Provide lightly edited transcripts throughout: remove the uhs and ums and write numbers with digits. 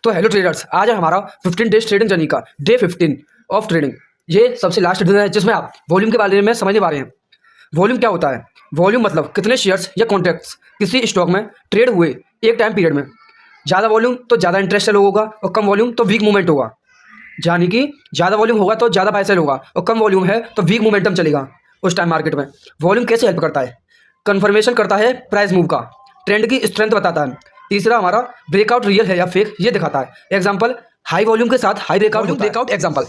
तो hello traders, आज है हमारा 15 डेज ट्रेडिंग जर्नी का डे 15 ऑफ ट्रेडिंग। ये सबसे लास्ट दिन है जिसमें आप वॉल्यूम के बारे में समझने पा रहे हैं। वॉल्यूम क्या होता है? वॉल्यूम मतलब कितने शेयर्स या कॉन्ट्रैक्ट्स किसी स्टॉक में ट्रेड हुए एक टाइम पीरियड में। ज़्यादा वॉल्यूम तो ज़्यादा इंटरेस्ट सेल होगा और कम वॉल्यूम तो वीक मूवमेंट होगा। यानी कि ज़्यादा वॉल्यूम होगा तो ज़्यादा बाय सेल होगा और कम वॉल्यूम है तो वीक मोमेंटम चलेगा उस टाइम मार्केट में। वॉल्यूम कैसे हेल्प करता है? कन्फर्मेशन करता है प्राइस मूव का, ट्रेंड की स्ट्रेंथ बताता है। तीसरा हमारा ब्रेकआउट रियल है या फेक ये दिखाता है। एग्जांपल, हाई वॉल्यूम के साथ हाई ब्रेकआउट एग्जांपल,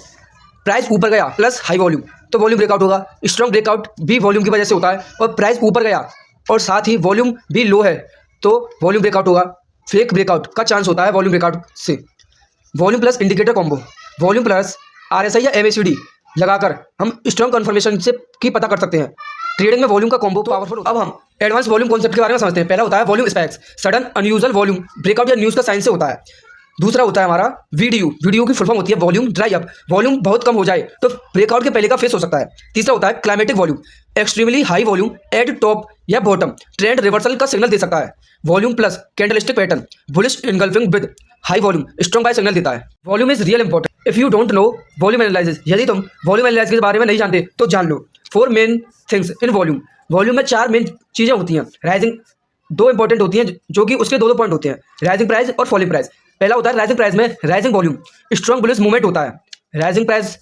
प्राइस ऊपर गया प्लस हाई वॉल्यूम तो वॉल्यूम ब्रेकआउट होगा। स्ट्रॉन्ग ब्रेकआउट भी वॉल्यूम की वजह से होता है और प्राइस ऊपर गया और साथ ही वॉल्यूम भी लो है तो वॉल्यूम ब्रेकआउट होगा। फेक ब्रेकआउट का चांस होता है वॉल्यूम ब्रेकआउट से। Volume plus indicator combo, volume plus RSI या MACD लगाकर हम स्ट्रॉन्ग कन्फर्मेशन से की पता कर सकते हैं। ट्रेडिंग में वॉल्यूम का कॉम्बो पावरफुल। अब हम एडवांस वॉल्यूम कॉन्सेप्ट के बारे में समझते हैं। पहला होता है volume specs, sudden unusual volume breakout या न्यूज़ का साइन से होता है। दूसरा होता है हमारा वीडियो की फुल फॉर्म होती है वॉल्यूम ड्राई अप, वॉल्यूम बहुत कम हो जाए तो ब्रेकआउट के पहले का फेस हो सकता है। तीसरा होता है climatic volume, extremely high volume at top या बॉटम ट्रेंड रिवर्सल का सिग्नल दे सकता है। Volume plus candlestick pattern, bullish engulfing with high volume strong buy signal देता है। Volume is real important if you don't know volume analysis. यदि तुम volume analysis के बारे में नहीं जानते तो जान लो। 4 main things in volume. Volume में 4 मेन चीज़ें होती हैं। राइजिंग 2 इंपॉर्टेंट होती हैं जो कि उसके 2 पॉइंट होते हैं, राइजिंग प्राइस और फॉलिंग प्राइस। पहला होता है राइजिंग प्राइस में rising volume strong bullish movement होता है। Rising price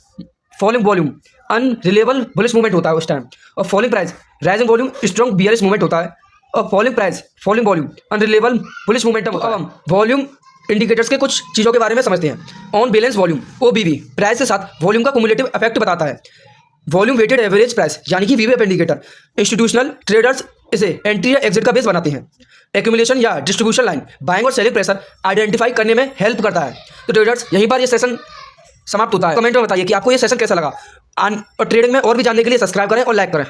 falling volume unreliable bullish movement होता है उस टाइम। और falling price rising volume strong bearish movement होता है और falling price falling volume unreliable bullish momentum होता है। अब हम वॉल्यूम इंडिकेटर्स के कुछ चीज़ों के बारे में समझते हैं। On balance volume OBV price के साथ वॉल्यूम का क्युमुलेटिव इफेक्ट बताता है। वॉल्यूम वेटेड एवरेज प्राइस यानी कि VWAP इंडिकेटर इंस्टीट्यूशनल ट्रेडर्स इसे एंट्री या एग्जिट का बेस बनाते हैं। एक्यूमुलेशन या डिस्ट्रीब्यूशन लाइन बाइंग और सेलिंग प्रेशर आइडेंटिफाई करने में हेल्प करता है। तो ट्रेडर्स यहीं पर ये सेशन समाप्त होता है। कमेंट में बताइए कि आपको ये सेशन कैसा लगा और ट्रेडिंग में और भी जानने के लिए सब्सक्राइब करें और लाइक करें।